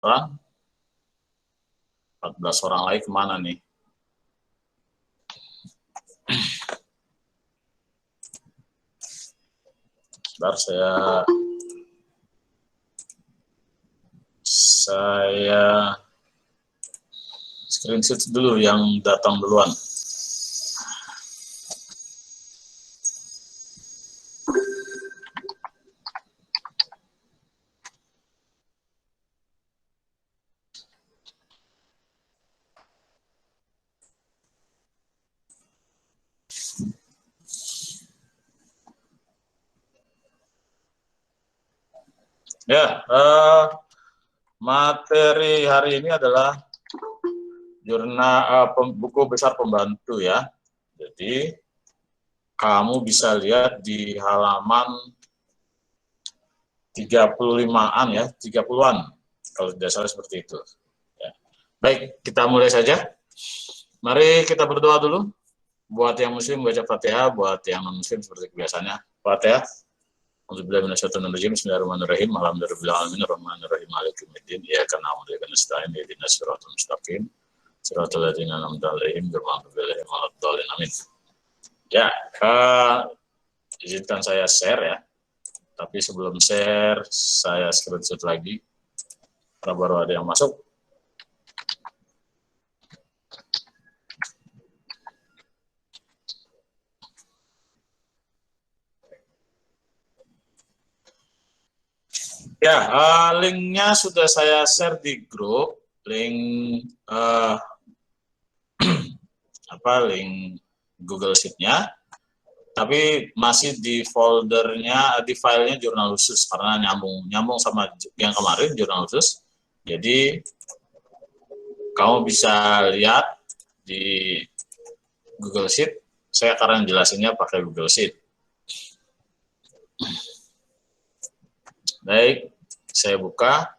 orang. 14 orang lagi kemana nih? Bentar, saya screenshot dulu yang datang duluan. Ya, materi hari ini adalah jurnal buku besar pembantu ya. Jadi kamu bisa lihat di halaman 35-an ya, 30-an kalau tidak salah seperti itu. Ya. Baik, kita mulai saja. Mari kita berdoa dulu. Buat yang muslim baca Fatihah, buat yang non muslim seperti biasanya. Fatihah. Bismillahirrahmanirrahim. Alhamdulillahirabbil alamin arrahmanirrahim maliki yaumiddin. Iyyaka na'budu wa iyyaka nasta'in ihdinas siratal mustaqim. Siratal ladzina an'amta 'alaihim ghairil maghdubi 'alaihim waladdallin. Amin. Ya, izinkan saya share ya. Tapi sebelum share, saya screenshot lagi. Karena baru ada yang masuk. Ya, linknya sudah saya share di grup, link link Google Sheet-nya, tapi masih di foldernya, di filenya jurnal khusus karena nyambung sama yang kemarin jurnal khusus. Jadi kamu bisa lihat di Google Sheet. Saya akan jelasinnya pakai Google Sheet. Baik, saya buka.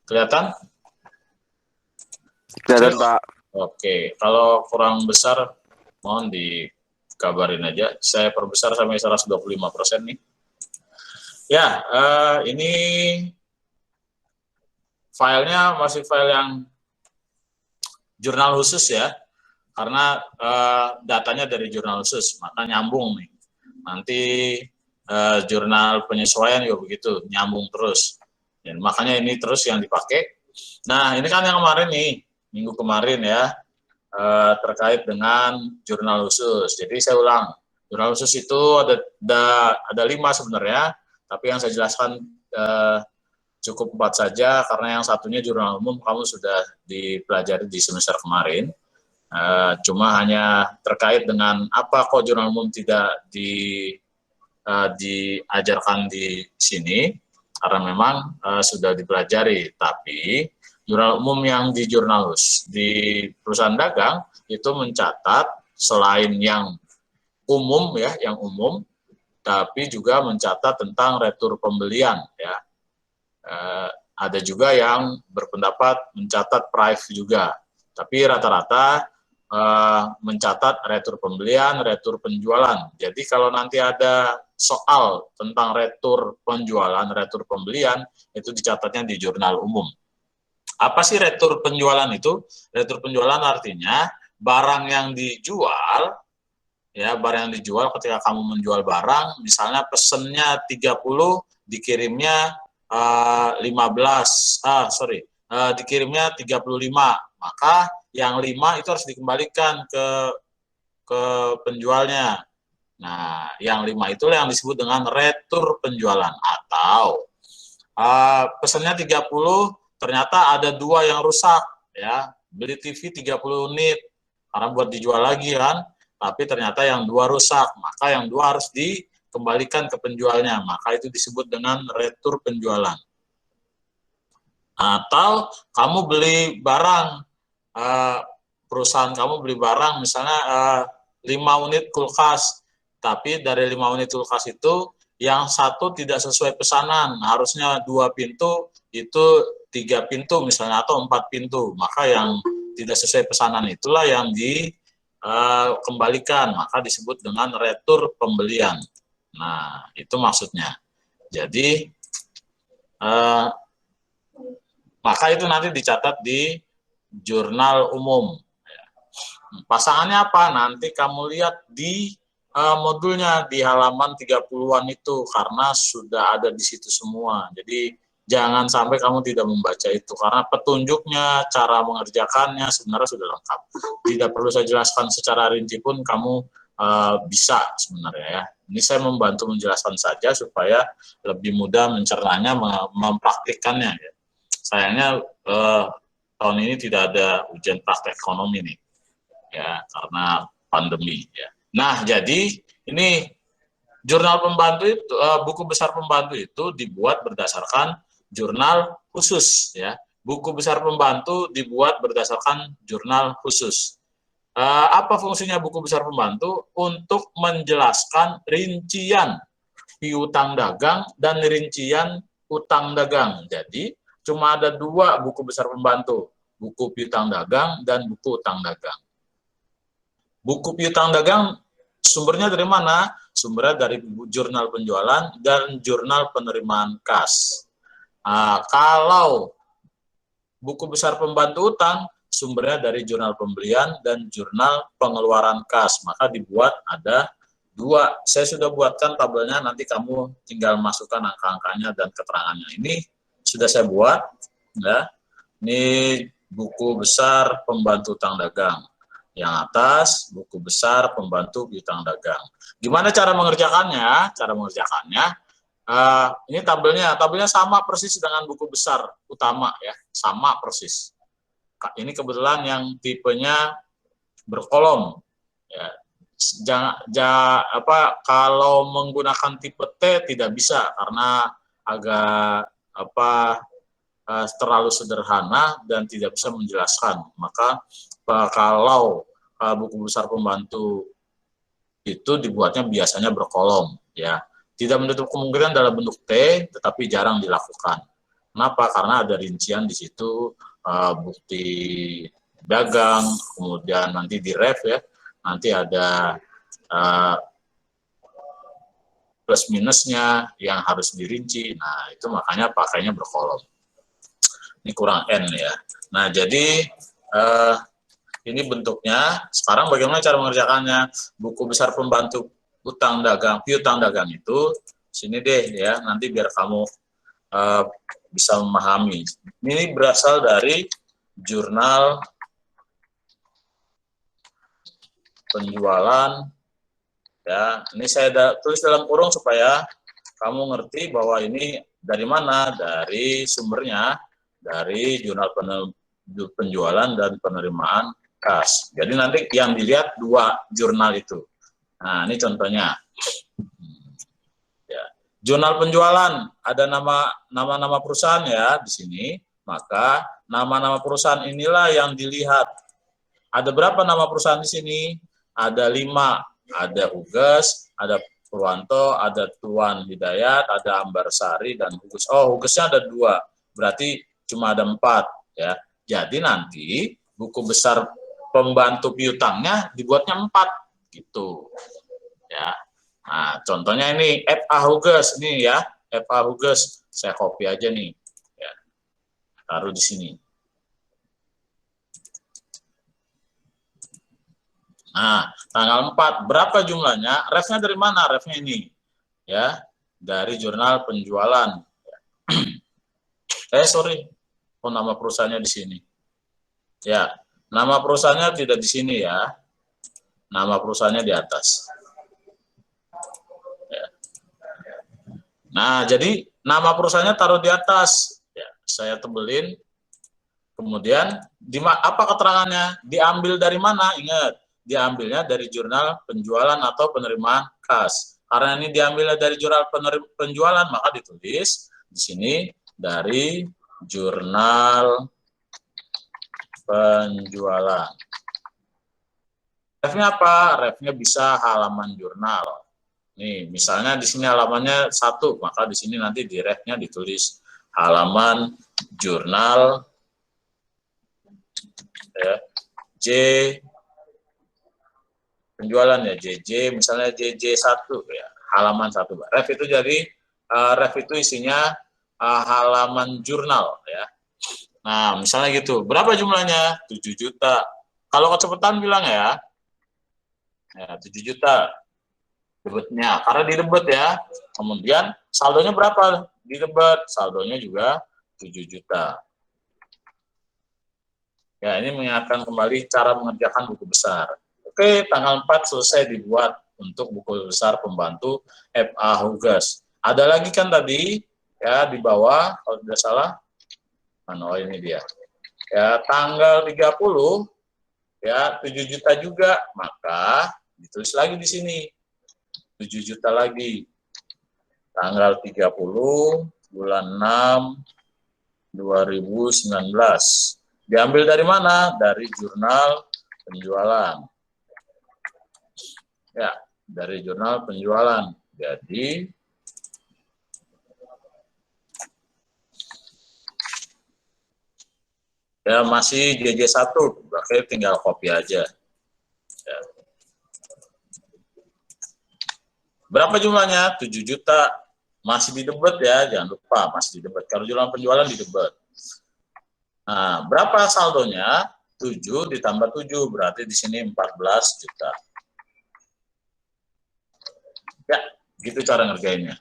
Kelihatan? Kelihatan, Pak. Oke, kalau kurang besar, mohon dikabarin aja. Saya perbesar sampai 125% nih. Ya, ini filenya masih file yang jurnal khusus ya, karena datanya dari jurnal khusus, maka nyambung nih. Nanti jurnal penyesuaian juga begitu, nyambung terus. Dan makanya ini terus yang dipakai. Nah, ini kan yang kemarin nih, minggu kemarin ya, terkait dengan jurnal khusus. Jadi saya ulang, jurnal khusus itu ada 5 sebenarnya, tapi yang saya jelaskan cukup 4 saja, karena yang satunya jurnal umum kamu sudah dipelajari di semester kemarin. Cuma hanya terkait dengan apa kok jurnal umum tidak diajarkan di sini, karena memang sudah dipelajari. Tapi jurnal umum yang di perusahaan dagang itu mencatat selain yang umum ya, yang umum, tapi juga mencatat tentang retur pembelian ya. Ada juga yang berpendapat mencatat price juga, tapi rata-rata mencatat retur pembelian, retur penjualan. Jadi kalau nanti ada soal tentang retur penjualan, retur pembelian, itu dicatatnya di jurnal umum. Apa sih retur penjualan itu? Retur penjualan artinya barang yang dijual, ya, barang yang dijual ketika kamu menjual barang, misalnya pesennya 30, dikirimnya dikirimnya 35, maka yang 5 itu harus dikembalikan ke penjualnya. Nah, yang 5 itulah yang disebut dengan retur penjualan. Atau pesannya 30, ternyata ada 2 yang rusak ya. Beli TV 30 unit karena buat dijual lagi kan, tapi ternyata yang 2 rusak, maka yang 2 harus dikembalikan ke penjualnya, maka itu disebut dengan retur penjualan. Atau kamu beli barang, perusahaan kamu beli barang misalnya 5 unit kulkas, tapi dari 5 unit kulkas itu yang 1 tidak sesuai pesanan, harusnya 2 pintu, itu 3 pintu misalnya, atau 4 pintu, maka yang tidak sesuai pesanan itulah yang dikembalikan, maka disebut dengan retur pembelian. Nah, itu maksudnya. Jadi Uh, maka itu nanti dicatat di jurnal umum. Pasangannya apa? Nanti kamu lihat di modulnya di halaman 30-an itu, karena sudah ada di situ semua. Jadi jangan sampai kamu tidak membaca itu, karena petunjuknya, cara mengerjakannya sebenarnya sudah lengkap. Tidak perlu saya jelaskan secara rinci pun kamu bisa sebenarnya ya. Ini saya membantu menjelaskan saja supaya lebih mudah mencernanya, mempraktikkannya ya. Sayangnya tahun ini tidak ada ujian praktek ekonomi nih ya, karena pandemi ya. Nah, jadi ini jurnal pembantu itu, buku besar pembantu itu dibuat berdasarkan jurnal khusus ya. Buku besar pembantu dibuat berdasarkan jurnal khusus. Apa fungsinya buku besar pembantu? Untuk menjelaskan rincian piutang dagang dan rincian utang dagang. Jadi cuma ada 2 buku besar pembantu, buku piutang dagang dan buku utang dagang. Buku piutang dagang sumbernya dari mana? Sumbernya dari jurnal penjualan dan jurnal penerimaan kas. Kalau buku besar pembantu utang, sumbernya dari jurnal pembelian dan jurnal pengeluaran kas. Maka dibuat ada 2. Saya sudah buatkan tabelnya, nanti kamu tinggal masukkan angka-angkanya dan keterangannya. Ini sudah saya buat. Ya. Ini buku besar pembantu utang dagang. Yang atas, buku besar pembantu piutang dagang. Gimana cara mengerjakannya? Cara mengerjakannya, ini tabelnya sama persis dengan buku besar utama ya, sama persis. Ini kebetulan yang tipenya berkolom. Ya. Kalau menggunakan tipe T tidak bisa karena agak terlalu sederhana dan tidak bisa menjelaskan. Maka kalau buku besar pembantu itu dibuatnya biasanya berkolom ya. Tidak menutup kemungkinan dalam bentuk T, tetapi jarang dilakukan. Kenapa? Karena ada rincian di situ, bukti dagang, kemudian nanti di ref ya, nanti ada plus minusnya yang harus dirinci. Nah, itu makanya pakainya berkolom. Ini kurang N ya. Nah, jadi ini bentuknya. Sekarang bagaimana cara mengerjakannya? Buku besar pembantu utang dagang, piutang dagang itu, sini deh ya, nanti biar kamu bisa memahami. Ini berasal dari jurnal penjualan. Ya, ini saya tulis dalam kurung supaya kamu ngerti bahwa ini dari mana, dari sumbernya, dari jurnal penjualan dan penerimaan kas. Jadi nanti yang dilihat 2 jurnal itu. Nah, ini contohnya. Ya. Jurnal penjualan, ada nama-nama perusahaan ya di sini. Maka nama-nama perusahaan inilah yang dilihat. Ada berapa nama perusahaan di sini? Ada 5. Ada Huges, ada Purwanto, ada Tuan Hidayat, ada Ambarsari, dan Huges. Oh, Hugesnya ada 2. Berarti cuma ada 4 ya. Jadi nanti buku besar pembantu piutangnya dibuatnya 4 gitu ya. Nah, contohnya ini FA Huges nih ya, FA Huges saya copy aja nih ya, taruh di sini. Nah, tanggal 4 berapa jumlahnya? Refnya dari mana? Refnya ini ya, dari jurnal penjualan. Sorry, oh nama perusahaannya di sini ya. Nama perusahaannya tidak di sini ya, nama perusahaannya di atas ya. Nah, jadi nama perusahaannya taruh di atas ya, saya tebelin. Kemudian apa keterangannya? Diambil dari mana? Ingat, diambilnya dari jurnal penjualan atau penerimaan kas. Karena ini diambil dari jurnal penjualan, maka ditulis di sini dari jurnal penjualan. Refnya apa? Refnya bisa halaman jurnal. Nih, misalnya di sini halamannya 1, maka di sini nanti di refnya ditulis halaman jurnal ya, J penjualan ya, JJ misalnya JJ1 ya, halaman 1. Ref itu jadi ref itu isinya halaman jurnal ya. Nah, misalnya gitu. Berapa jumlahnya? 7 juta. Kalau kecepatan bilang ya 7 juta debetnya. Karena di debet ya. Kemudian saldonya berapa? Di debet. Saldonya juga 7 juta. Ya, ini mengingatkan kembali cara mengerjakan buku besar. Oke, tanggal 4 selesai dibuat untuk buku besar pembantu FA Hugas. Ada lagi kan tadi ya di bawah kalau tidak salah. Oh, ini dia. Ya, tanggal 30 ya 7 juta juga, maka ditulis lagi di sini 7 juta lagi. Tanggal 30 bulan 6 2019. Diambil dari mana? Dari jurnal penjualan. Ya, dari jurnal penjualan. Jadi ya masih JJ1, berarti tinggal copy aja. Ya. Berapa jumlahnya? 7 juta. Masih di debet ya, jangan lupa masih di debet. Kalau jurnal penjualan di debet. Nah, berapa saldonya? 7 ditambah 7, berarti di sini 14 juta. Ya, gitu cara ngerjainnya.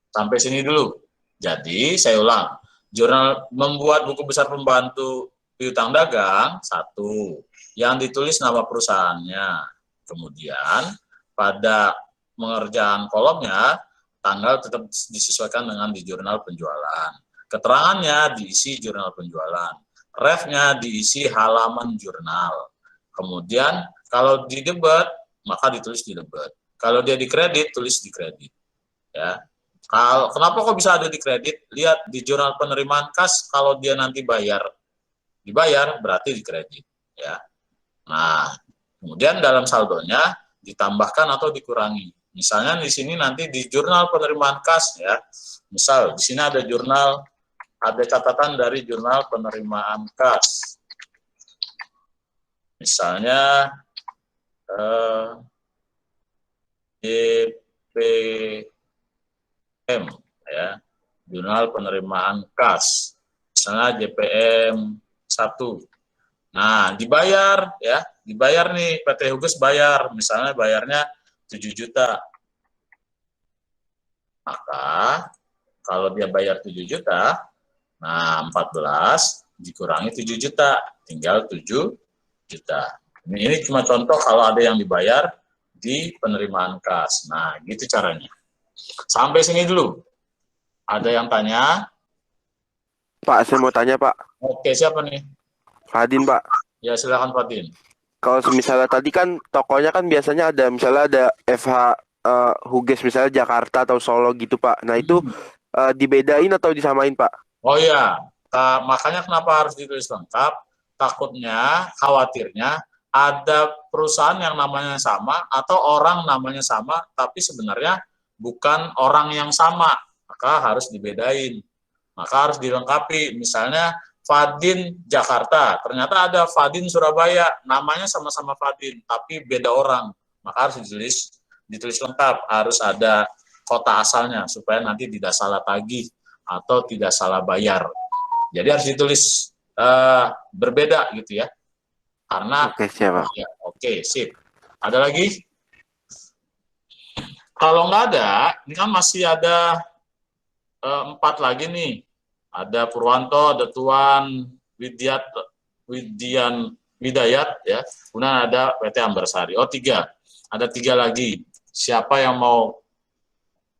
Sampai sini dulu. Jadi, saya ulang. Jurnal membuat buku besar pembantu piutang dagang, 1. Yang ditulis nama perusahaannya. Kemudian, pada pengerjaan kolomnya, tanggal tetap disesuaikan dengan di jurnal penjualan. Keterangannya diisi jurnal penjualan. Refnya diisi halaman jurnal. Kemudian, kalau di debit, maka ditulis di debit. Kalau dia di kredit, tulis di kredit. Ya. Kalau kenapa kok bisa ada di kredit? Lihat di jurnal penerimaan kas, kalau dia nanti dibayar berarti di kredit. Ya. Nah, kemudian dalam saldonya ditambahkan atau dikurangi. Misalnya di sini nanti di jurnal penerimaan kas ya. Misal di sini ada jurnal, ada catatan dari jurnal penerimaan kas. Misalnya JPM ya, jurnal penerimaan kas. Misalnya JPM 1. Nah, dibayar ya, dibayar nih PT Hugus bayar, misalnya bayarnya 7 juta. Maka kalau dia bayar 7 juta, nah 14 dikurangi 7 juta, tinggal 7 juta. Ini cuma contoh kalau ada yang dibayar di penerimaan kas. Nah, gitu caranya. Sampai sini dulu. Ada yang tanya? Pak, saya mau tanya, Pak. Oke, siapa nih? Fadin, Pak. Ya, silakan Fadin. Kalau misalnya tadi kan tokonya kan biasanya ada, misalnya ada FH Huges misalnya Jakarta atau Solo gitu, Pak. Nah, itu dibedain atau disamain, Pak? Oh iya, makanya kenapa harus ditulis lengkap? Takutnya, khawatirnya ada perusahaan yang namanya sama atau orang namanya sama, tapi sebenarnya bukan orang yang sama, maka harus dibedain. Maka harus dilengkapi. Misalnya Fadin Jakarta, ternyata ada Fadin Surabaya, namanya sama-sama Fadin, tapi beda orang. Maka harus ditulis lengkap, harus ada kota asalnya supaya nanti tidak salah tagih atau tidak salah bayar. Jadi harus ditulis berbeda gitu ya. Karena Oke, siap, Pak. ya, oke, sip. Ada lagi? Kalau nggak ada, ini kan masih ada 4 lagi nih. Ada Purwanto, ada Tuan Widayat ya. Kemudian ada PT Ambarsari. Oh, 3. Ada 3 lagi. Siapa yang mau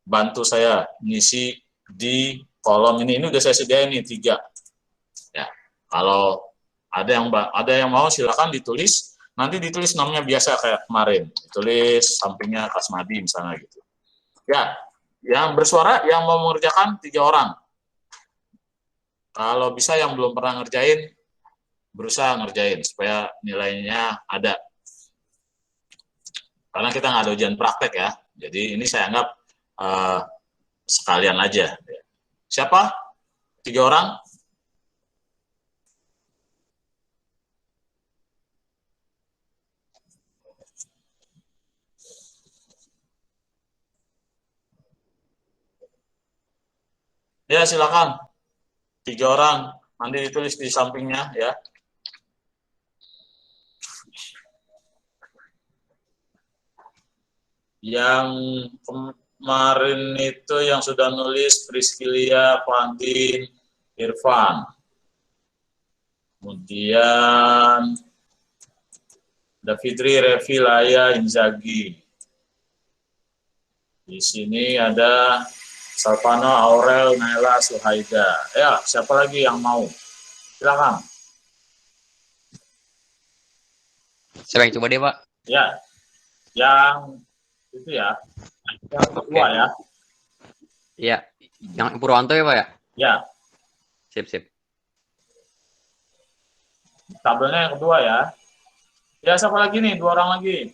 bantu saya ngisi di kolom ini? Ini udah saya sediain nih 3. Ya. Kalau ada yang mau silakan ditulis. Nanti ditulis namanya biasa kayak kemarin. Ditulis sampingnya Kasmadi misalnya gitu. Ya, yang bersuara yang mau mengerjakan 3 orang. Kalau bisa yang belum pernah ngerjain, berusaha ngerjain supaya nilainya ada. Karena kita nggak ada ujian praktek ya. Jadi ini saya anggap sekalian aja. Siapa? 3 orang? Ya, silakan. 3 orang. Nanti ditulis di sampingnya ya. Yang kemarin itu yang sudah nulis Priscilia, Fantin, Irfan. Kemudian Davitri, Revi, Laya, Inzaghi. Di sini ada Salvano, Aurel, Naila, Suhaida. Ya, siapa lagi yang mau? Silakan. Siapa yang coba deh, Pak? Ya, yang itu ya, yang kedua ya. Iya, yang Purwanto ya, Pak ya? Ya, Sip, sip. tabelnya yang kedua ya. Ya, siapa lagi nih? 2 orang lagi.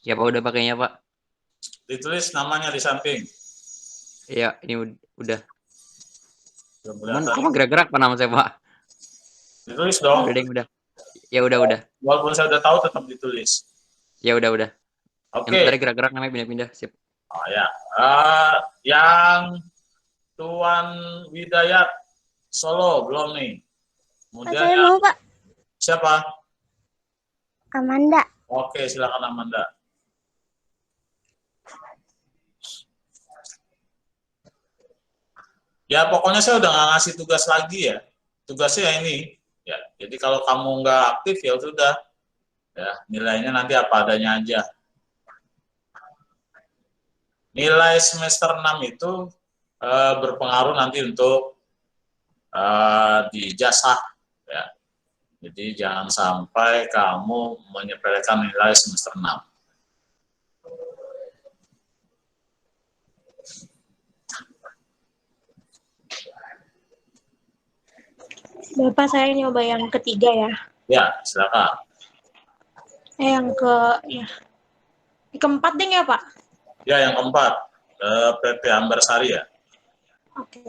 Ya, Pak, udah pakainya, Pak. Ditulis namanya di samping. Iya, ini udah. Sudah Cuman kelihatan. kok gerak-gerak Pak nama saya, Pak? Ditulis dong. Udah deh, udah. Ya udah. Walaupun saya udah tahu tetap ditulis. Ya udah. Yang Oke. tadi gerak-gerak namanya pindah-pindah, sip. Oh ya. Yang Tuan Widayat Solo belum nih. Kemudian Saya mau, Pak. siapa? Amanda. Oke, silakan Amanda. Ya, pokoknya saya udah nggak ngasih tugas lagi ya. Tugasnya ini. Ya, jadi kalau kamu nggak aktif ya sudah. Ya, nilainya nanti apa adanya aja. Nilai semester 6 itu berpengaruh nanti untuk di ijazah. Ya. Jadi jangan sampai kamu menyepelekan nilai semester 6. Bapak, saya nyoba yang ketiga ya. Ya, silakan. Yang keempat deh ya, Pak? Ya, yang keempat, PP Ambarsari ya. Oke.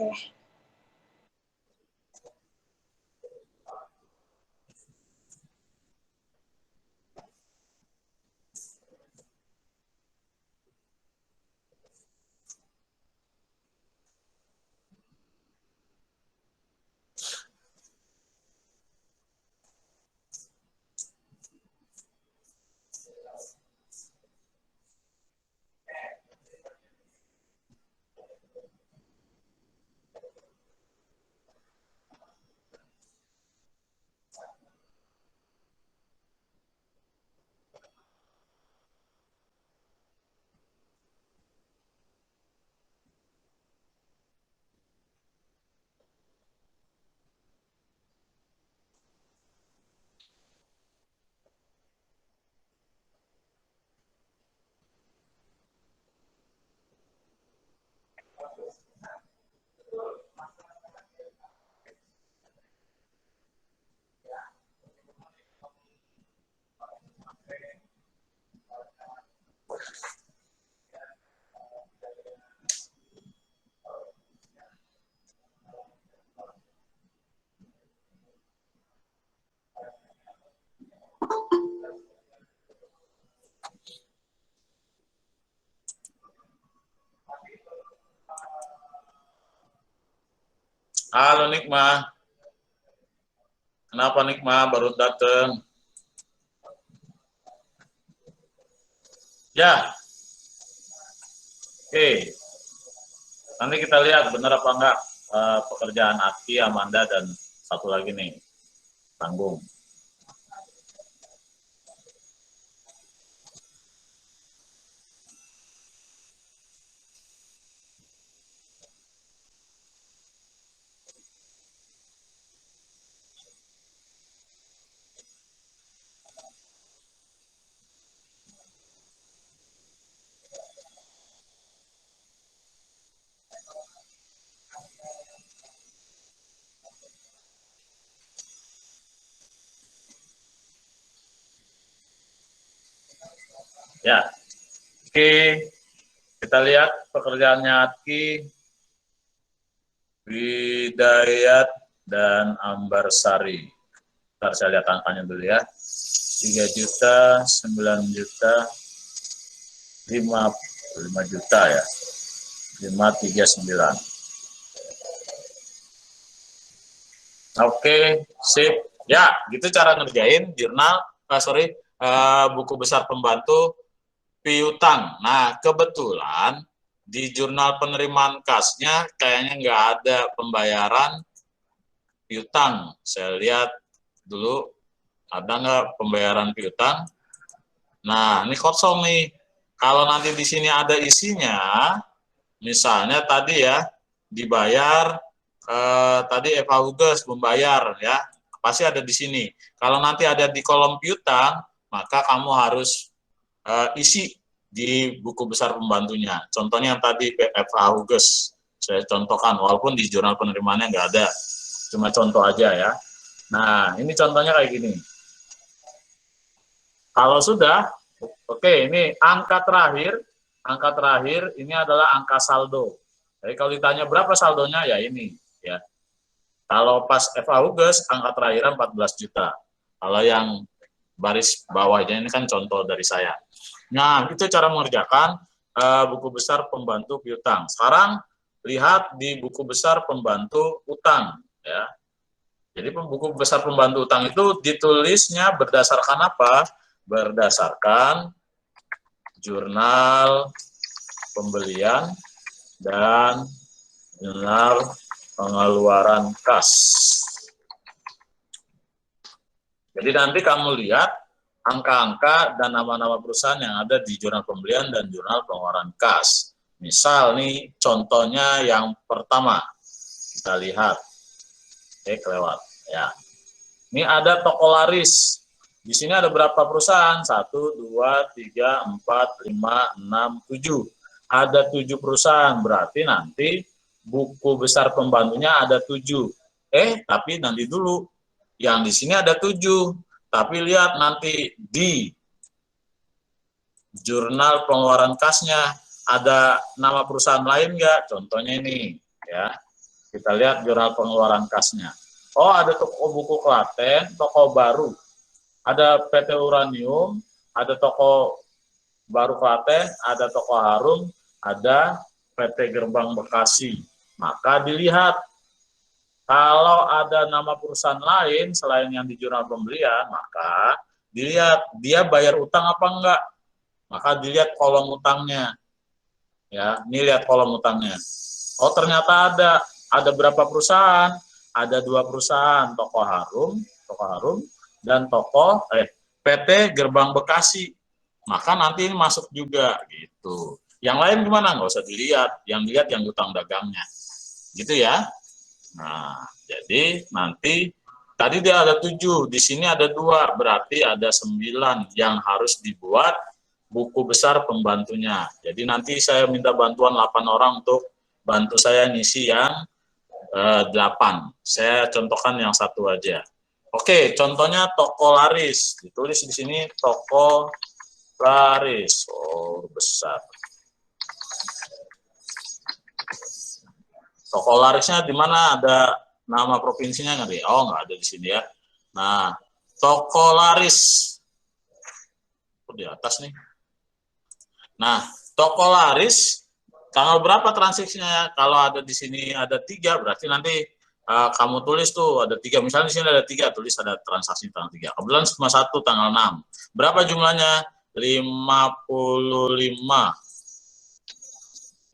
Halo Nikma. Kenapa Nikma baru datang? Ya. Oke. Nanti kita lihat benar apa enggak pekerjaan Aki, Amanda, dan satu lagi nih, Tanggung. Ya, oke. Kita lihat pekerjaannya Aki, Widayat, dan Ambarsari. Ntar saya lihat angkanya dulu ya. 3 juta, 9 juta, 5 juta ya. 539. Oke, sip. Ya, gitu cara ngerjain jurnal, buku besar pembantu piutang. Nah, kebetulan di jurnal penerimaan kasnya kayaknya nggak ada pembayaran piutang. Saya lihat dulu, ada nggak pembayaran piutang? Nah, ini kosong nih. Kalau nanti di sini ada isinya, misalnya tadi ya, dibayar, tadi Eva Huges membayar ya, pasti ada di sini. Kalau nanti ada di kolom piutang, maka kamu harus isi di buku besar pembantunya. Contohnya yang tadi Eva Huges, saya contohkan, walaupun di jurnal penerimaannya nggak ada, cuma contoh aja ya. Nah, ini contohnya kayak gini. Kalau sudah, oke, ini angka terakhir ini adalah angka saldo. Jadi kalau ditanya berapa saldonya, ya ini. Ya. Kalau pas Eva Huges, angka terakhir 14 juta. Kalau yang baris bawahnya ini kan contoh dari saya. Nah, itu cara mengerjakan buku besar pembantu piutang. Sekarang lihat di buku besar pembantu utang ya. Jadi buku besar pembantu utang itu ditulisnya berdasarkan apa? Berdasarkan jurnal pembelian dan jurnal pengeluaran kas. Jadi nanti kamu lihat angka-angka dan nama-nama perusahaan yang ada di jurnal pembelian dan jurnal pengeluaran kas. Misal nih contohnya yang pertama, kita lihat. Oke, kelewat ya. Ini ada toko laris. Di sini ada berapa perusahaan? 1, 2, 3, 4, 5, 6, 7. Ada 7 perusahaan, berarti nanti buku besar pembantunya ada 7. Tapi nanti dulu. Yang di sini ada 7. Tapi lihat nanti di jurnal pengeluaran kasnya ada nama perusahaan lain nggak? Contohnya ini ya. Kita lihat jurnal pengeluaran kasnya. Oh, ada toko buku Klaten, toko baru. Ada PT Uranium, ada toko baru Klaten, ada toko Harum, ada PT Gerbang Bekasi. Maka dilihat kalau ada nama perusahaan lain selain yang di jurnal pembelian, maka dilihat dia bayar utang apa enggak. Maka dilihat kolom utangnya. Ya, ini lihat kolom utangnya. Oh, ternyata ada berapa perusahaan? Ada 2 perusahaan, toko Harum dan toko PT Gerbang Bekasi. Maka nanti ini masuk juga gitu. Yang lain gimana? Nggak usah dilihat. Yang lihat yang utang dagangnya. Gitu ya. Nah, jadi nanti tadi dia ada 7, di sini ada 2, berarti ada 9 yang harus dibuat buku besar pembantunya. Jadi nanti saya minta bantuan 8 orang untuk bantu saya ngisi yang 8. Saya contohkan yang 1 aja. Oke, contohnya toko laris. Ditulis di sini toko laris. Oh, besar. Toko larisnya di mana? Ada nama provinsinya nggak? Oh, nggak ada di sini ya. Nah, toko laris. Oh, di atas nih. Nah, toko laris, tanggal berapa transaksinya? Kalau ada di sini ada 3, berarti nanti kamu tulis tuh ada 3, misalnya di sini ada 3, tulis ada transaksi tanggal 3. Kebetulan cuma 1 tanggal 6. Berapa jumlahnya? 55.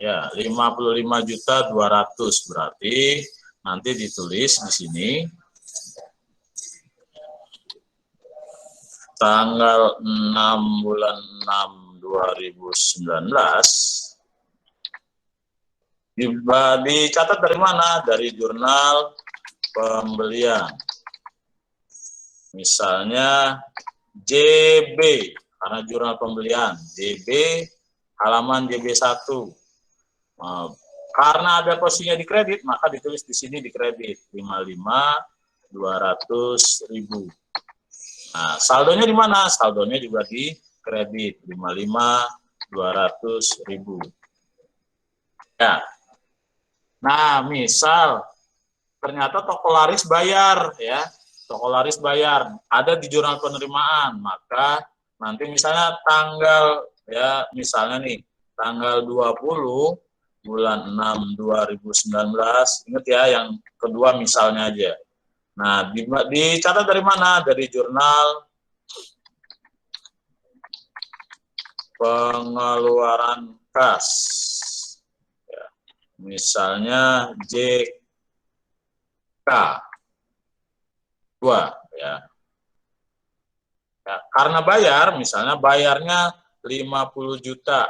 Ya, 55.200.000 berarti nanti ditulis di sini tanggal 6 bulan 6 2019. Dicatat dari mana? Dari jurnal pembelian. Misalnya JB, karena jurnal pembelian. JB, halaman JB1. Karena ada posisinya di kredit, maka ditulis di sini di kredit. 55.200.000. Nah, saldonya di mana? Saldonya juga di kredit. 55.200.000. Ya. Nah, misal ternyata toko laris bayar, ya, toko laris bayar, ada di jurnal penerimaan, maka nanti misalnya tanggal, ya, misalnya nih, tanggal 20 bulan 6 2019, ingat ya, yang kedua misalnya aja. Nah, dicatat dari mana? Dari jurnal pengeluaran kas. Misalnya JK 2 ya. Ya, karena bayar, misalnya bayarnya 50 juta.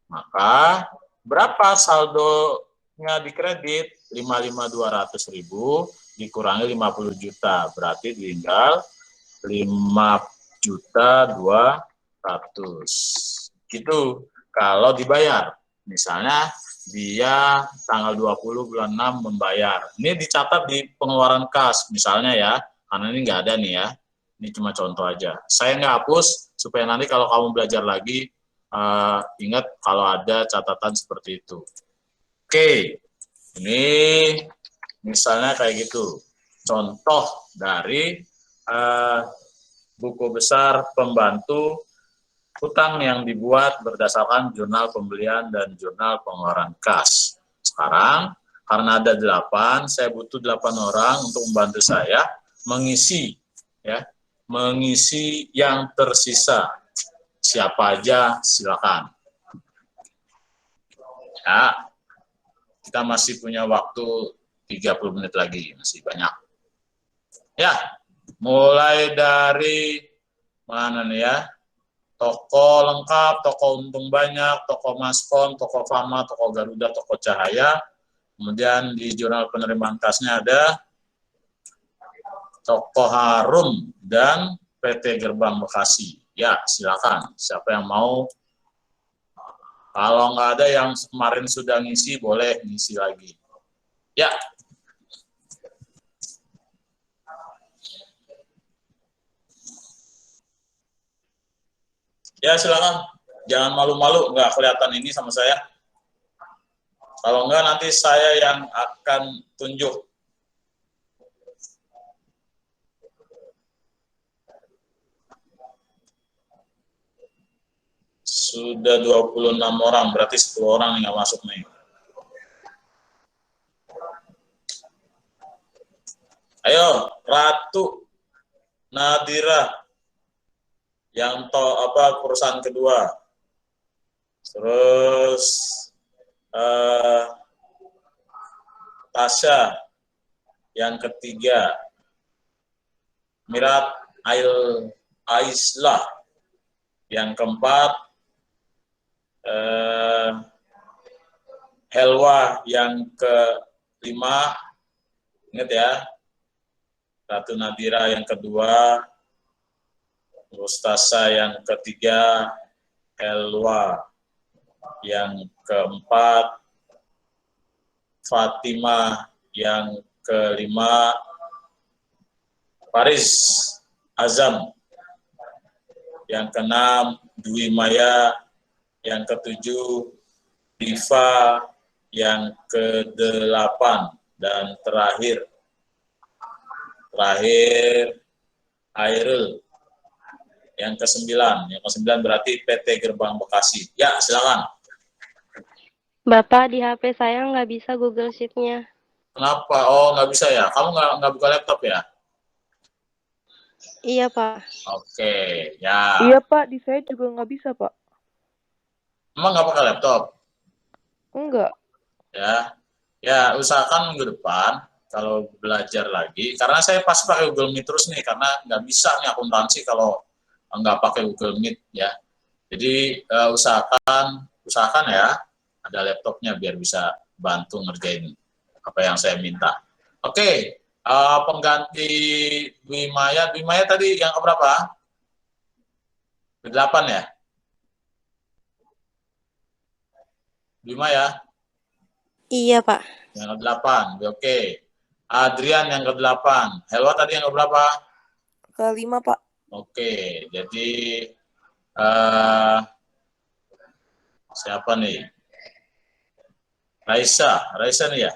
Maka berapa saldonya di kredit? 55.200.000 dikurangi 50 juta. Berarti tinggal 5.200.000. Gitu kalau dibayar. Misalnya dia tanggal 20 bulan 6 membayar. Ini dicatat di pengeluaran kas misalnya ya, karena ini nggak ada nih ya. Ini cuma contoh aja. Saya nggak hapus supaya nanti kalau kamu belajar lagi ingat kalau ada catatan seperti itu. Oke, ini misalnya kayak gitu. Contoh dari buku besar pembantu hutang yang dibuat berdasarkan jurnal pembelian dan jurnal pengeluaran kas. Sekarang, karena ada 8, saya butuh 8 orang untuk membantu saya mengisi, ya, mengisi yang tersisa. Siapa aja, silakan. Ya, kita masih punya waktu 30 menit lagi, masih banyak. Ya, mulai dari mana nih ya? Toko lengkap, toko untung banyak, toko Maskon, toko Fama, toko Garuda, toko Cahaya. Kemudian di jurnal penerimaan kasnya ada toko Harum dan PT Gerbang Bekasi. Ya, silakan. Siapa yang mau? Kalau nggak ada yang kemarin sudah ngisi, boleh ngisi lagi. Ya. Ya, silakan. Jangan malu-malu, nggak kelihatan ini sama saya. Kalau nggak, nanti saya yang akan tunjuk. Sudah 26 orang, berarti 10 orang yang nggak masuk nih. Ayo, Ratu Nadira. Yang perusahaan kedua. Terus Tasya yang ketiga. Mirat Aislah yang keempat. Helwa yang kelima. Ingat ya, Ratu Nadira yang kedua, Mustasa yang ketiga, Helwa yang keempat, Fatimah yang kelima, Faris Azam yang keenam, Dwi Maya yang ketujuh, Diva yang kedelapan, dan terakhir Airul yang ke-9. Yang ke-9 berarti PT Gerbang Bekasi. Ya, silakan. Bapak, di HP saya nggak bisa Google Sheet-nya. Kenapa? Oh, nggak bisa ya? Kamu nggak buka laptop ya? Iya, Pak. Oke, ya. Iya Pak, di saya juga nggak bisa Pak. Emang nggak pakai laptop? Enggak. Ya, ya usahakan minggu depan kalau belajar lagi. Karena saya pasti pakai Google Meet terus nih, karena nggak bisa nih akuntansi kalau nggak pakai Google Meet ya. Jadi usahakan ya ada laptopnya biar bisa bantu ngerjain apa yang saya minta. Oke, pengganti Dwi Maya tadi yang keberapa? Ke-8 ya? Dwi Maya Iya, Pak. yang ke-8, oke. Adrian yang ke-8. Helwa tadi yang keberapa? Kelima Pak. Oke, jadi eh siapa nih? Raisa nih ya?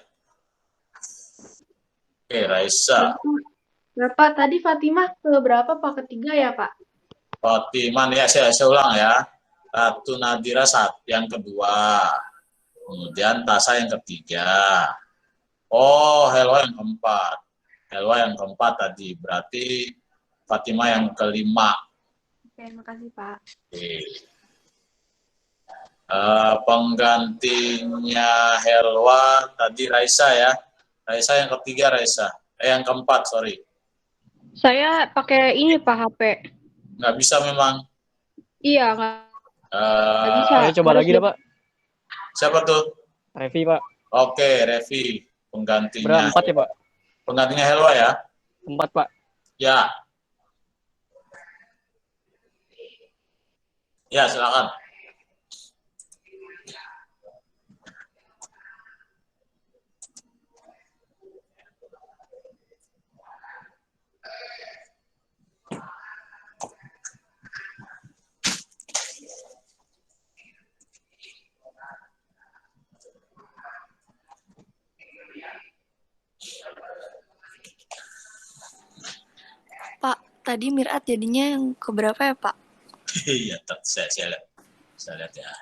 Oke, Raisa. Bapak, tadi Fatimah ke berapa Pak? Ketiga ya Pak? Fatimah ya, saya ulang ya. Ratu Nadira yang kedua. Kemudian Tasa yang ketiga. Oh, Helwa yang keempat. Helwa yang keempat tadi. Berarti Fatimah yang kelima. Oke, makasih Pak. Oke. Penggantinya Helwa tadi Raisa ya. Raisa yang ketiga Raisa. Yang keempat, sorry. Saya pakai ini, Pak, HP. Nggak bisa memang. Iya, nggak bisa. Ayo coba lagi dah, Pak. Siapa tuh? Revi, Pak. Oke, Revi. Penggantinya. Berempat ya, Pak? Penggantinya Helwa ya. 4, Pak. Ya. Ya, silakan. Pak, tadi Mirat jadinya yang keberapa ya, Pak? Iya, saya lihat. Saya lihat ya.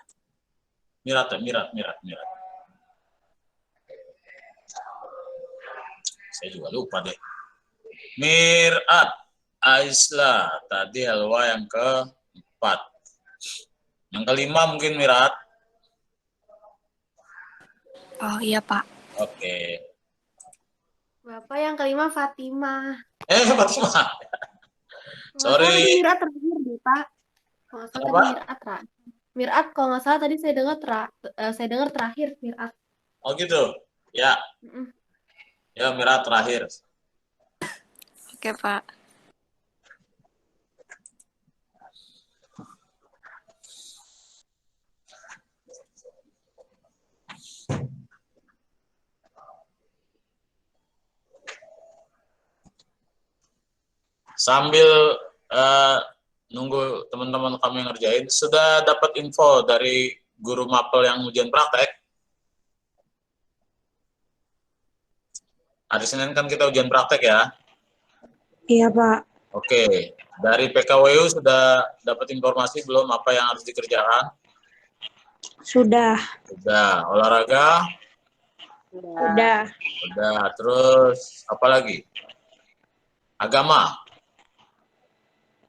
Mirat. Saya juga lupa deh. Mirat Aisla tadi Helwa yang keempat. Yang kelima mungkin Mirat. Oh iya, Pak. Oke. Bapak yang kelima Fatimah. Fatimah. Sorry. Mirat terakhir deh Pak. Kalau nggak salah tadi Mirat terakhir. Mirat kalau nggak salah tadi saya dengar terakhir Mirat. Oh gitu. Ya. Ya, Mirat terakhir. Oke, Pak. Sambil nunggu teman-teman kami ngerjain, sudah dapat info dari guru mapel yang ujian praktek? Hari Senin kan kita ujian praktek ya? Iya, Pak. Oke, dari PKWU sudah dapat informasi belum apa yang harus dikerjakan? Sudah. Sudah. Olahraga? Sudah. Sudah. Terus apa lagi? Agama?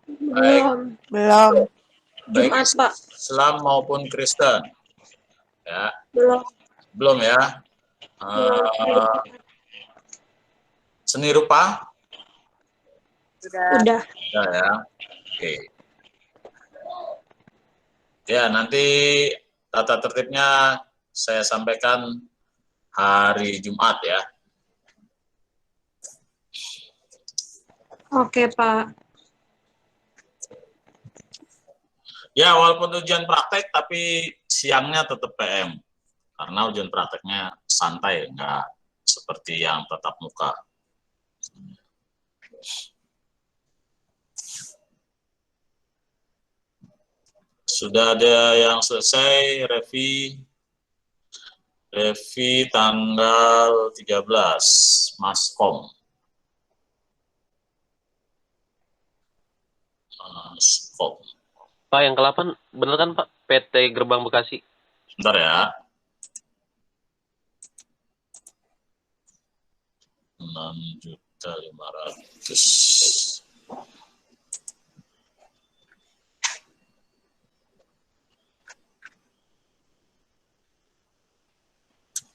Belum. Belum. Baik Jumat, Pak. Islam maupun Kristen? Ya, Belum. belum ya? Seni rupa? Udah. Sudah ya. Oke. Ya, nanti tata tertibnya saya sampaikan hari Jumat ya. Oke, Pak. Ya, walaupun ujian praktek, tapi siangnya tetap PM. Karena ujian prakteknya santai, nggak seperti yang tatap muka. Sudah ada yang selesai, Revi tanggal 13, Maskom. Pak, yang ke-8 bener kan Pak? PT Gerbang Bekasi. Bentar ya. 6.500.000.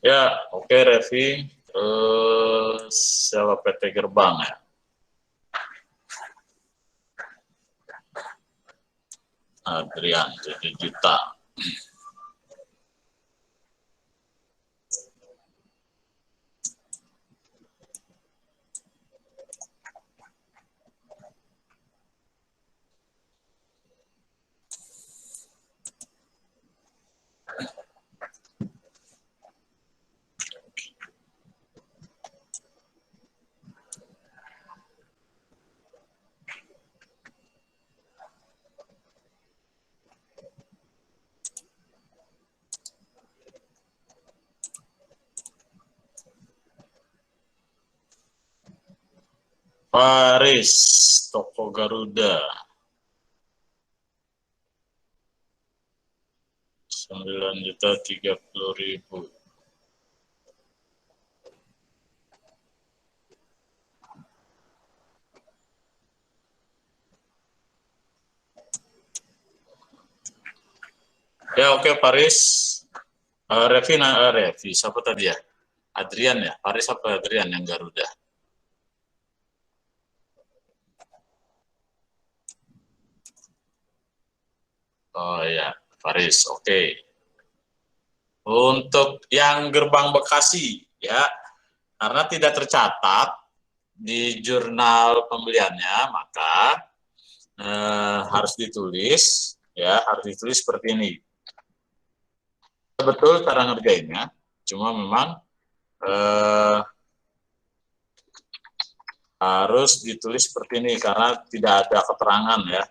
Ya, oke Revi. Terus sewa PT Gerbang ya. Adrian 7 juta. Paris, toko Garuda. 9.030.000. Ya oke Paris. Revi, siapa tadi ya? Adrian ya? Paris apa Adrian yang Garuda? Oh ya, Paris, oke. Untuk yang Gerbang Bekasi, ya, karena tidak tercatat di jurnal pembeliannya, maka harus ditulis, ya, harus ditulis seperti ini. Betul cara ngerjainnya, cuma memang harus ditulis seperti ini karena tidak ada keterangan ya.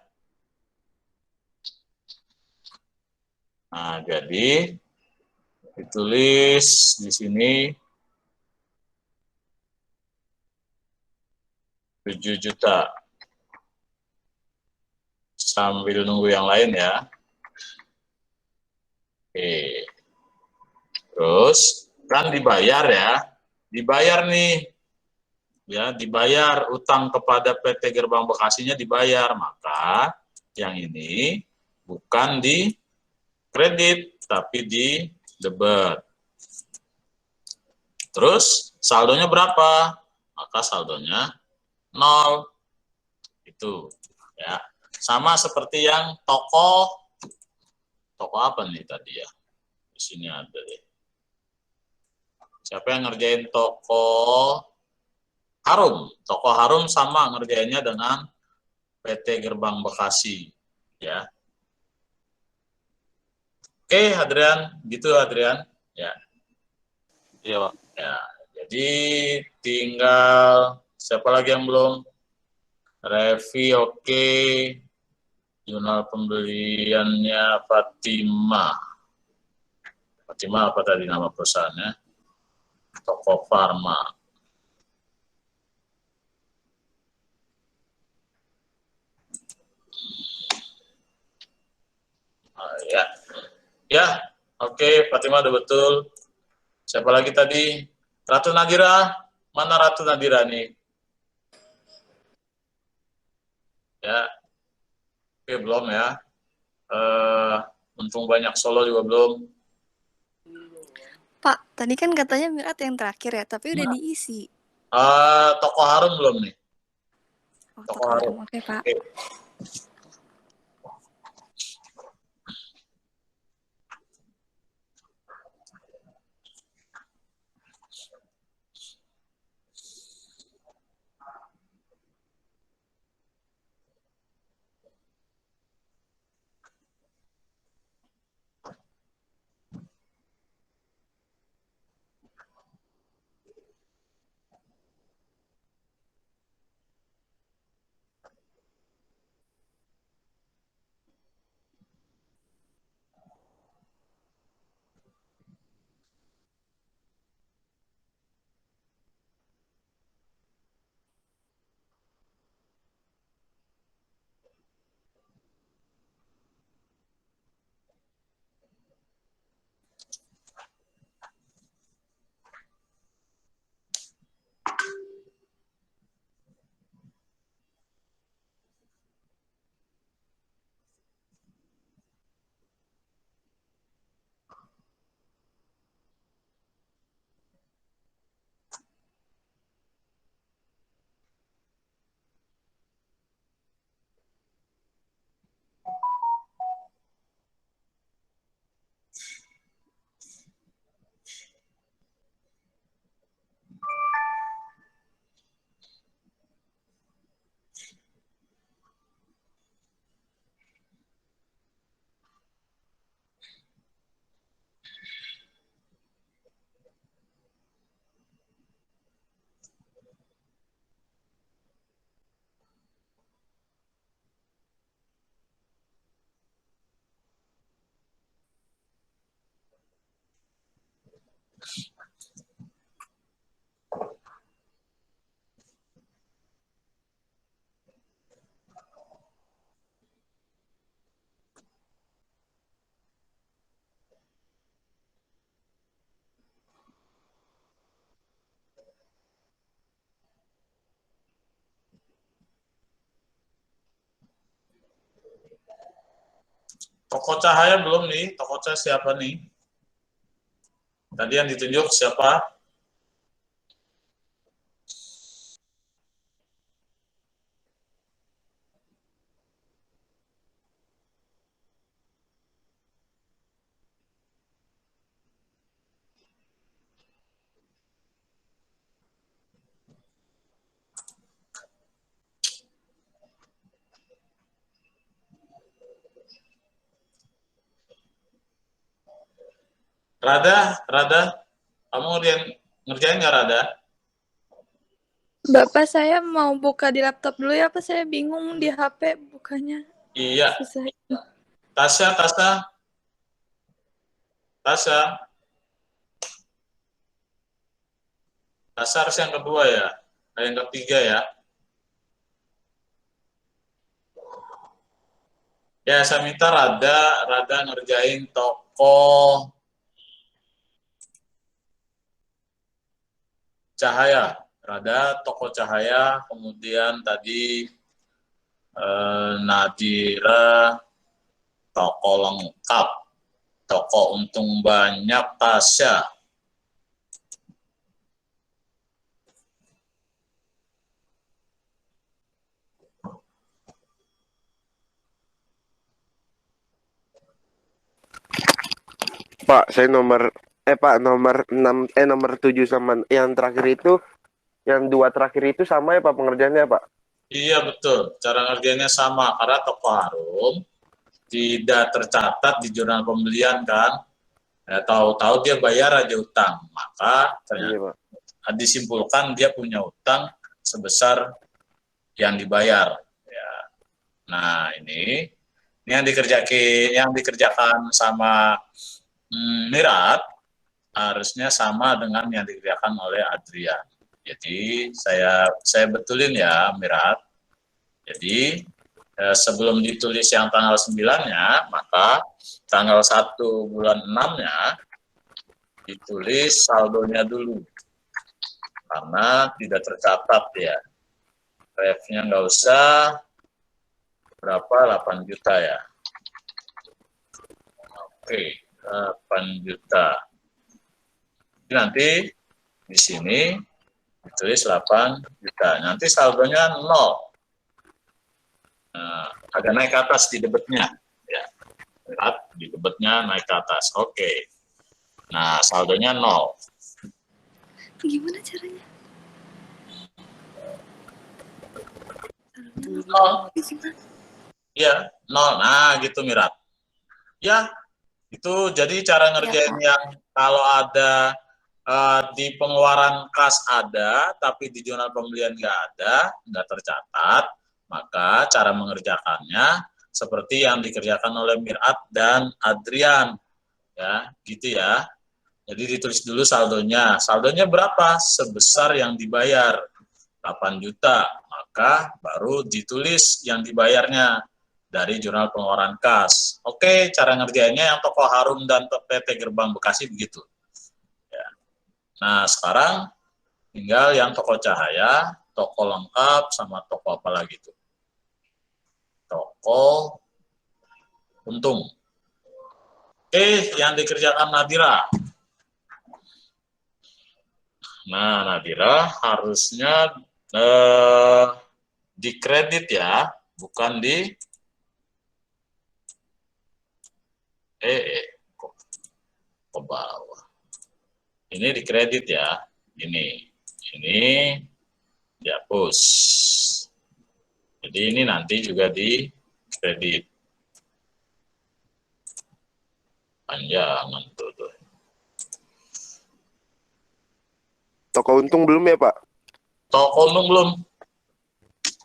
Nah, jadi ditulis di sini 7 juta. Sambil nunggu yang lain ya. Oke. Terus kan dibayar ya. Dibayar nih. Ya, dibayar utang kepada PT Gerbang Bekasinya dibayar, maka yang ini bukan di kredit tapi di debit. Terus saldonya berapa? Maka saldonya 0. Itu ya. Sama seperti yang toko apa nih tadi ya? Di sini ada deh. Siapa yang ngerjain toko Harum? Toko Harum sama ngerjainnya dengan PT Gerbang Bekasi ya. Oke, Adrian, gitu Adrian. Ya. Iya, Pak. Ya, jadi tinggal siapa lagi yang belum? Revi oke. Jurnal pembeliannya Fatima. Fatima apa tadi nama perusahaannya? Toko Farma. Ya, ya, oke, Fatima udah betul. Siapa lagi tadi? Ratu Nadira, mana Ratu Nadira nih? Ya, oke belum ya. Untung banyak Solo juga belum. Pak, tadi kan katanya Mirat yang terakhir ya, tapi udah Nah. diisi. Toko Harum belum nih? Oh, Toko Harum. Oke, Pak. Oke. Toko cahaya belum nih. Toko cahaya siapa nih? Tadi yang ditunjuk siapa? Rada, kamu ngerjain nggak Rada? Bapak saya mau buka di laptop dulu ya, Pak. Saya bingung di HP bukanya. Iya. Susah. Tasya. Tasya harus yang kedua ya. Yang ketiga ya. Ya, saya minta Rada ngerjain toko cahaya. Rada, toko cahaya, kemudian tadi Nadira, toko lengkap, toko untung banyak, Tasya. Pak, saya nomor 6 nomor 7 sama yang terakhir itu, yang 2 terakhir itu sama ya Pak pengerjaannya Pak? Iya betul, cara ngerjainnya sama karena toko harum tidak tercatat di jurnal pembelian kan. Ya, tahu-tahu dia bayar aja utang, maka Iya Pak. disimpulkan dia punya utang sebesar yang dibayar. Ya. Nah ini yang dikerjakan sama Mirat harusnya sama dengan yang dikerjakan oleh Adrian. Jadi saya betulin ya Mirat. Jadi sebelum ditulis yang tanggal 9-nya, maka tanggal 1 bulan 6-nya ditulis saldonya dulu. Karena tidak tercatat ya. Ref-nya nggak usah, berapa? 8 juta ya. Oke, 8 juta. Jadi nanti di sini ditulis 8 juta. Nanti saldonya 0. Nah, agak naik ke atas di debitnya. Ya. Lihat, di debitnya naik ke atas. Oke. Nah, saldonya 0. Gimana caranya? 0. Iya, 0. Nah, gitu Mirat. Ya, itu jadi cara ngerjain yang kalau ada di pengeluaran kas ada, tapi di jurnal pembelian nggak tercatat, maka cara mengerjakannya seperti yang dikerjakan oleh Mirat dan Adrian. Ya, gitu ya. Jadi ditulis dulu saldonya. Saldonya berapa? Sebesar yang dibayar, 8 juta. Maka baru ditulis yang dibayarnya dari jurnal pengeluaran kas. Oke, cara ngerjainnya yang toko harum dan PT Gerbang Bekasi begitu. Ya. Nah, sekarang tinggal yang toko cahaya, toko lengkap, sama toko apa lagi tuh? Toko untung. Oke, yang dikerjakan Nadira. Nah, Nadira harusnya dikredit ya, bukan di kok ke bawah. Ini dikredit ya, ini dihapus. Jadi ini nanti juga dikredit. Panjangan tuh. Toko untung belum ya Pak? Toko untung belum?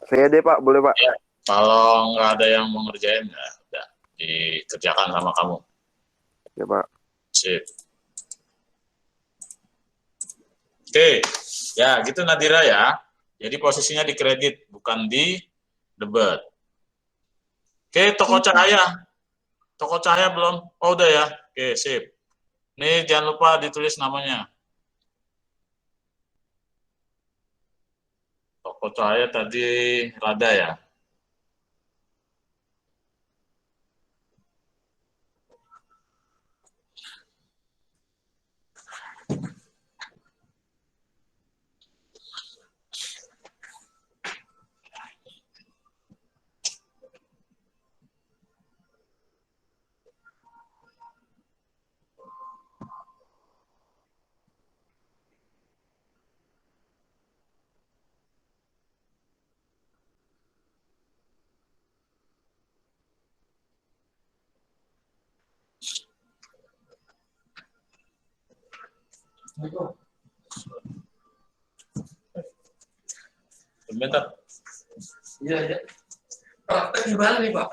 Saya deh Pak, boleh Pak? Ya, kalau nggak ada yang mau ngerjain, ya udah dikerjakan sama kamu. Ya Pak. Sip. Oke, ya gitu Nadira ya. Jadi posisinya di kredit, bukan di debit. Oke, toko cahaya. Toko cahaya belum? Oh udah ya. Oke, sip. Nih jangan lupa ditulis namanya. Toko cahaya tadi Rada ya. Bentar. Iya. Praktek gimana nih Pak?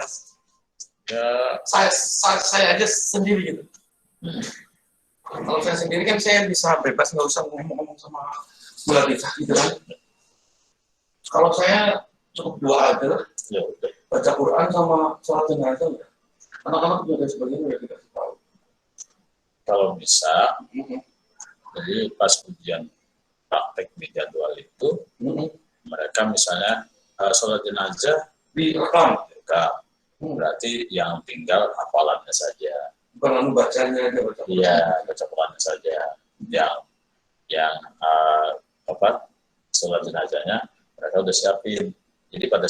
Ya, Saya aja sendiri gitu. Kalau saya sendiri kan saya bisa bebas, nggak usah ngomong-ngomong sama Bu Latifah gitu kan. Kalau saya cukup dua aja lah, ya udah. baca Quran sama sholat jenazah udah. Anak-anak juga sebagainya udah dikasih tahu. Kalau bisa, jadi pas ujian praktek di jadwal itu, mereka misalnya sholat jenazah Direkam. Berarti yang tinggal hafalannya saja. Bukan lalu bacanya aja baca. Iya, baca Qurannya saja. Yang sholat jenazahnya mereka udah siapin. Jadi pada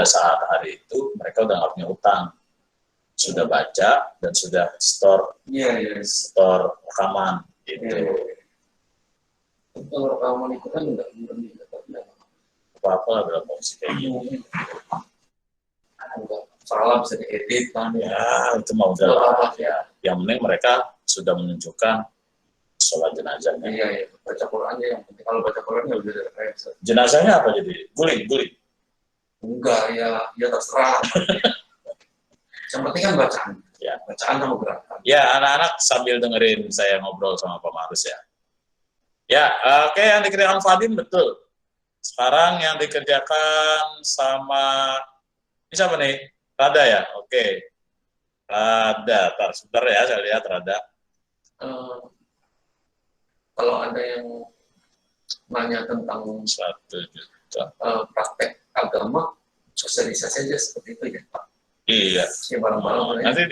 saat hari itu mereka udah nggak punya utang, sudah baca dan sudah store rekaman gitu. Kalau rekaman itu kan nggak Apa-apa lah dalam kondisi kayak gini. Salah bisa diedit kan Ya, itu mau udah ya. Yang penting mereka sudah menunjukkan sholat jenazahnya. Iya, baca Qurannya yang penting. Kalau baca Qurannya udah ada referensi. Jenazahnya apa jadi? Guling. Enggak, ya terserah. Yang penting kan bacaan. Ya. Bacaan sama gerakan. Ya, anak-anak sambil dengerin saya ngobrol sama Pak Marus ya. Ya, oke, yang dikerjakan Fadin betul. Sekarang yang dikerjakan sama ini siapa nih? Rada ya? Oke. Rada, sebentar ya, saya lihat Rada. Kalau ada yang nanya tentang 1 juta. Praktek agama, sosialisasi aja seperti itu ya Pak. Iya. Ya, bareng-bareng. Nanti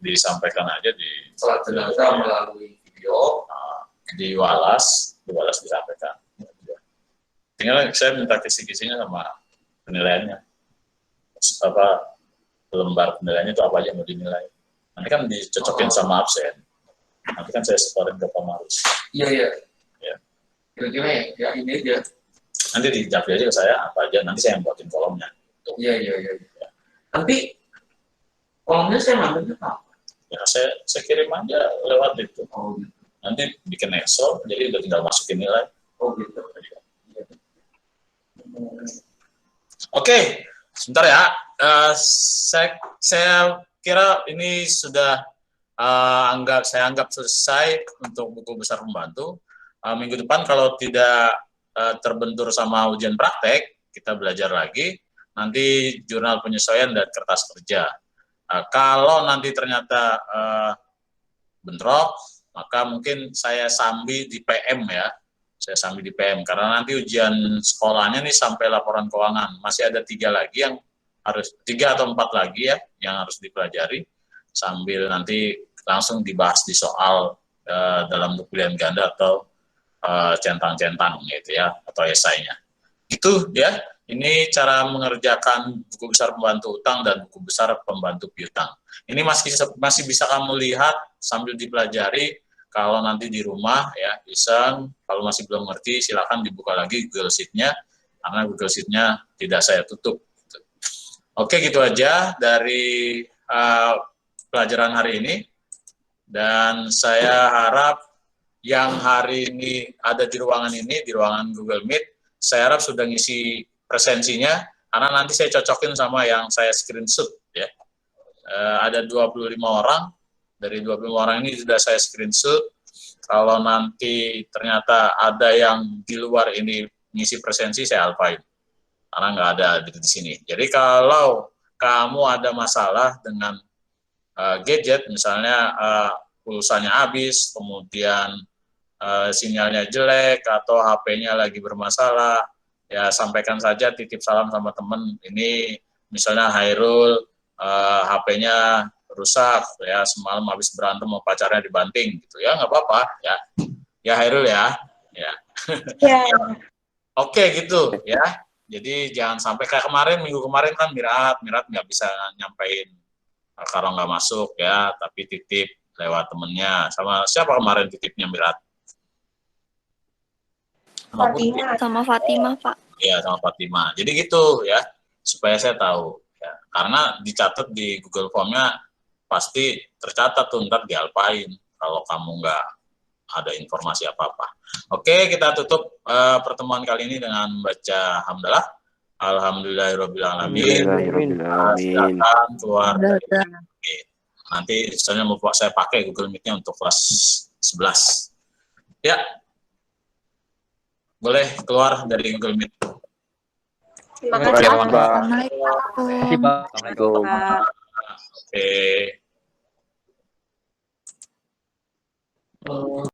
disampaikan aja di Sholat jenazah melalui video. Diwalas disampaikan. Tinggal saya minta kisi-kisinya sama penilaiannya. Lembar penilaiannya itu apa aja mau dinilai. Nanti kan dicocokin sama absen. Nanti kan saya separin ke Pak Marus. Iya. Ya. Kira-kira ya ini aja. Nanti dijawab aja ke saya apa aja. Nanti saya yang buatin kolomnya. Iya. Nanti kolomnya saya ngambilnya apa? Ya saya kirim aja lewat itu. Oh gitu. Nanti bikin Excel, jadi udah tinggal masukin nilai. Oh gitu. Oke, sebentar ya. Saya kira ini sudah saya anggap selesai untuk buku besar pembantu. Minggu depan kalau tidak terbentur sama ujian praktek, kita belajar lagi. Nanti jurnal penyesuaian dan kertas kerja. Kalau nanti ternyata bentrok, maka mungkin saya sambil di PM ya. Saya sambil di PM karena nanti ujian sekolahnya nih sampai laporan keuangan. Masih ada 3 lagi yang harus 3 atau 4 lagi ya yang harus dipelajari sambil nanti langsung dibahas di soal dalam buku pilihan ganda atau centang-centang gitu ya atau esainya. Itu ya. Ini cara mengerjakan buku besar pembantu utang dan buku besar pembantu piutang. Ini masih bisa kamu lihat sambil dipelajari. Kalau nanti di rumah ya iseng, kalau masih belum ngerti silakan dibuka lagi Google Sheet-nya karena Google Sheet-nya tidak saya tutup. Oke, gitu aja dari pelajaran hari ini. Dan saya harap yang hari ini ada di ruangan ini, di ruangan Google Meet, saya harap sudah ngisi presensinya, karena nanti saya cocokin sama yang saya screenshot ya. Ada 25 orang, dari 25 orang ini sudah saya screenshot. Kalau nanti ternyata ada yang di luar ini ngisi presensi, saya alfain, karena nggak ada di sini. Jadi kalau kamu ada masalah dengan gadget, misalnya pulsanya habis, kemudian sinyalnya jelek, atau HP-nya lagi bermasalah, ya sampaikan saja, titip salam sama temen. Ini misalnya Hairul HP-nya rusak ya, semalam habis berantem sama pacarnya dibanting gitu ya, nggak apa-apa ya Hairul ya. Oke gitu ya. Jadi jangan sampai kayak minggu kemarin kan Mirat nggak bisa nyampein kalau nggak masuk ya, tapi titip lewat temennya. Sama siapa kemarin titipnya Mirat? Sama Fatimah, Pak. Iya, sama Fatimah. Jadi gitu ya, supaya saya tahu. Ya. Karena dicatat di Google Form-nya pasti tercatat tuh, ntar dialpain kalau kamu nggak ada informasi apa-apa. Oke, kita tutup pertemuan kali ini dengan membaca hamdalah. Alhamdulillahirobbilalamin. Silakan keluar dari Meet. Nanti misalnya mau saya pakai Google Meet-nya untuk kelas 11. Ya, boleh keluar dari Google Meet. Terima Terima kasih. kasih, Pak. Assalamualaikum. Assalamualaikum. Oke.